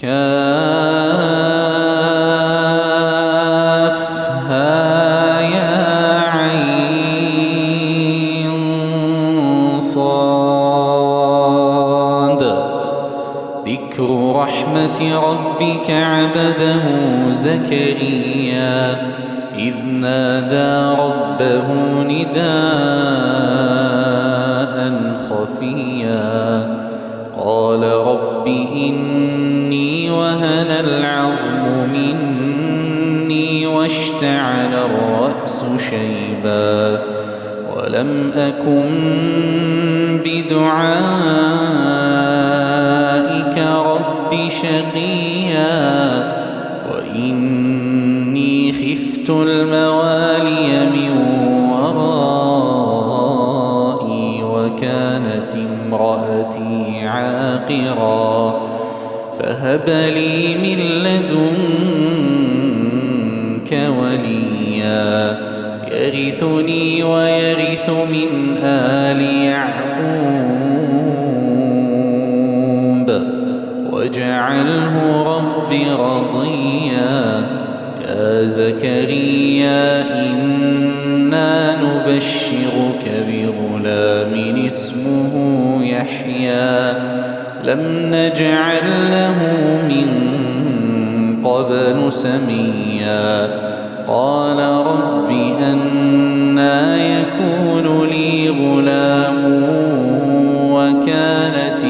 كافها يا عين صاد. ذكر رحمة ربك عبده زكريا إذ نادى ربه نداء خفيا قال رب إني وهن العظم مني واشتعل الرأس شيبا ولم أكن بدعائك رب شقيا وإني خفت الموالي من ورائي وكانت امرأتي عاقرا فهب لي من لدنك وليا يرثني ويرث من آل يعقوب واجعله رب رضيا. يا زكريا إنا نبشرك بغلام اسمه يحيى لم نجعل له من قبل سميا قال رب أنى يكون لي غلام وكانت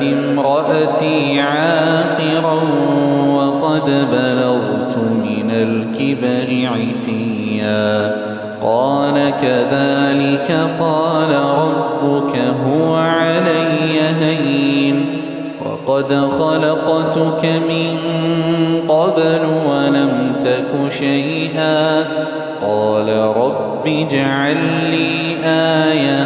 امرأتي عاقرا وقد بلغت من الكبر عتيا قال كذلك قال ربك هو علي هين وقد خلقتك من قبل ولم تك شيئا قال رب اجعل لي آية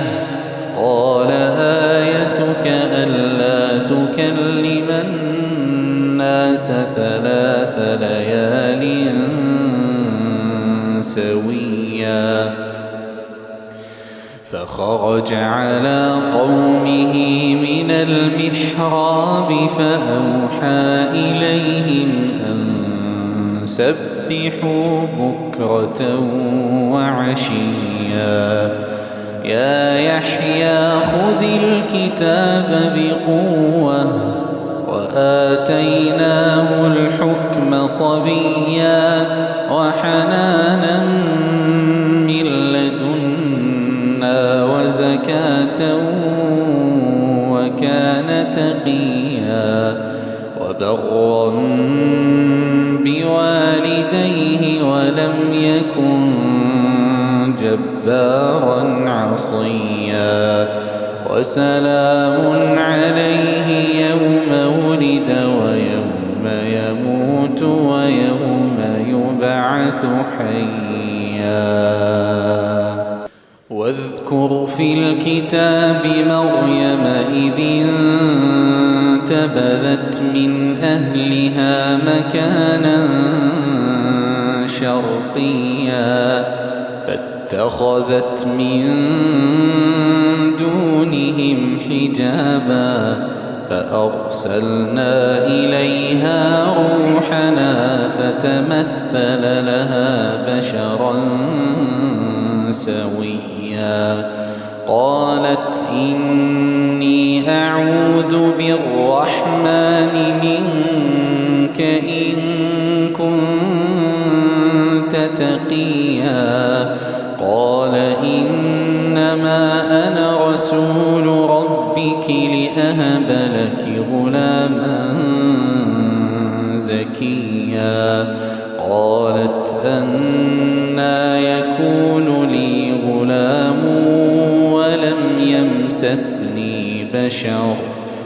قال آيتك ألا تكلم الناس 3 ليال سويا. فخرج على قومه من المحراب فأوحى إليهم أن سبحوا بكرة وعشيا. يا يحيى خذ الكتاب بقوة وآتيناه الحكم صبيا وحنانا من لدنا وزكاة وكان تقيا وبرا بوالديه ولم يكن جبارا عصيا. وسلام عليه يوم ولد ويوم يموت ويوم يبعث حيا. واذكر في الكتاب مريم إذ انتبذت من أهلها مكانا شرقيا فاتخذت من دونهم حجابا فأرسلنا إليها روحنا فتمثل لها بشرا سويا. قالت إني أعوذ بالرحمن منك إن كنت تقيا. قال إنما أنا رسول ربك لأهب لك غلاما زكيا. قالت أنى يكون لي غلام ولم يمسسني بشر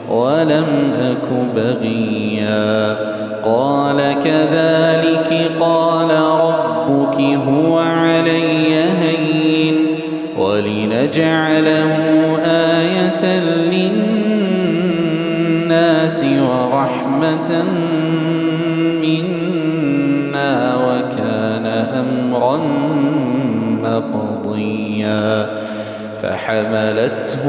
ولم أك بغيا. قال كذلك قال ربك هو علي هين ولنجعله آية للناس ورحمة منا وكان أمرا مقضيا. فحملته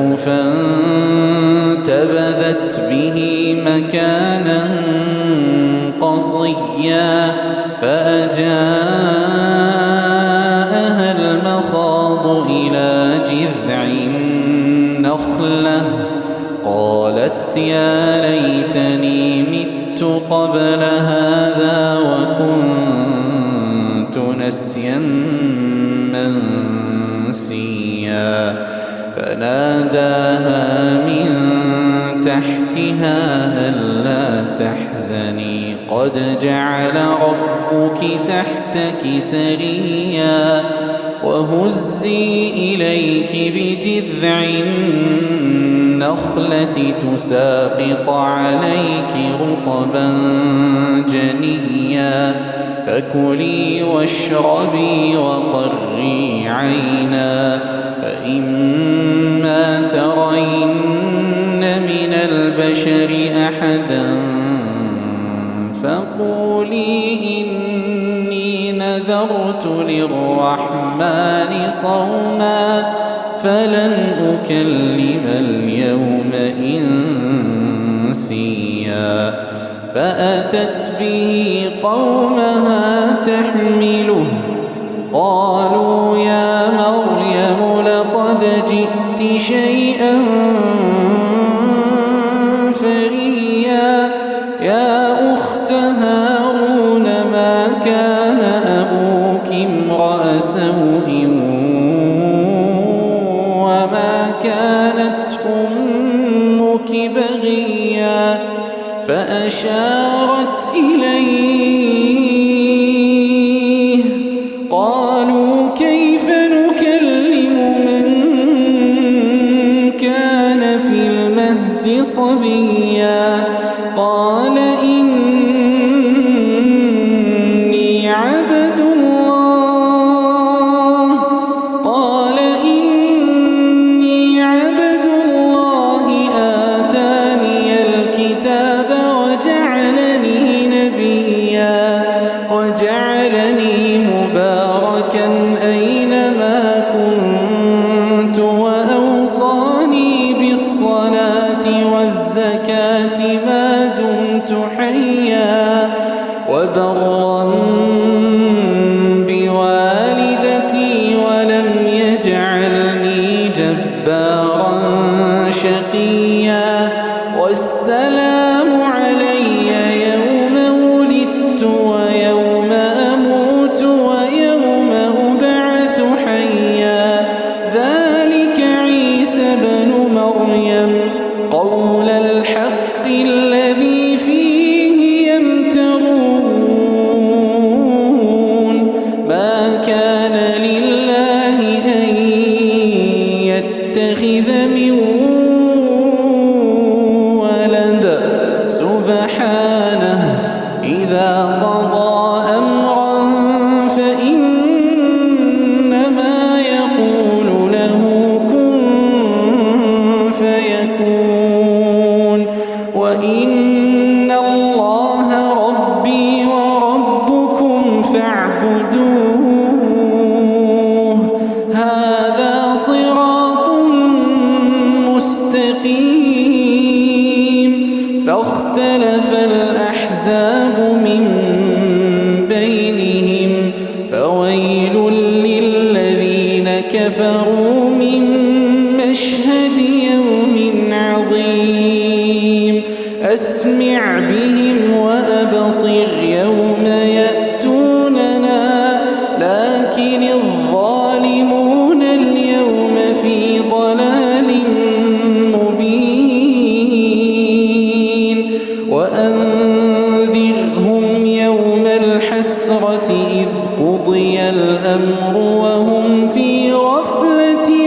فأتت به مكانا قصيا فأجاءها المخاض إلى جذع النخلة قالت يا ليتني مت قبل هذا وكنت نسيا منسيا فناداها من تحتها ألا تحزني قد جعل ربك تحتك سريا وهزي إليك بجذع النخلة تساقط عليك رطبا جنيا فكلي واشربي وقري عينا فإما ترين من البشر أحدا فقولي إني نذرت للرحمن صوما فلن أكلم اليوم إنسيا فأتت به قومها تحمله قالوا يا مريم لقد جئت شيئا فريا يا أخت هارون ما كان أبوك امرأ سوء وما كانت أمك بغيا فأشارت إليه قالوا كيف نكلم من كان في المهد صبيا قال إني عبد الله آتاني الكتاب وجعلني مباركا أينما كنت وأوصاني بالصلاة والزكاة ما دمت حيا وبرا بوالدتي ولم يجعلني جبارا شقيا والسلام علي يوم ولدت ويوم أموت ويوم أبعث حيا ذلك عيسى بن مريم قول الحق الذي فيه يمترون ما كان لله أن يتخذ من ولد سبحانه إذا قضى أمرا فإنما يقول له كن فيكون وإن الله ربي وربكم فاعبدوه هذا صراط مستقيم فاختلف الأحزاب من بينهم فويل للذين كفروا من مشهد يوم عظيم أسمع بهم وأبصر يوم يأتوننا لكن الظالمون اليوم في ضلال مبين وأنذرهم يوم الحسرة إذ قضي الأمر وهم في غفلة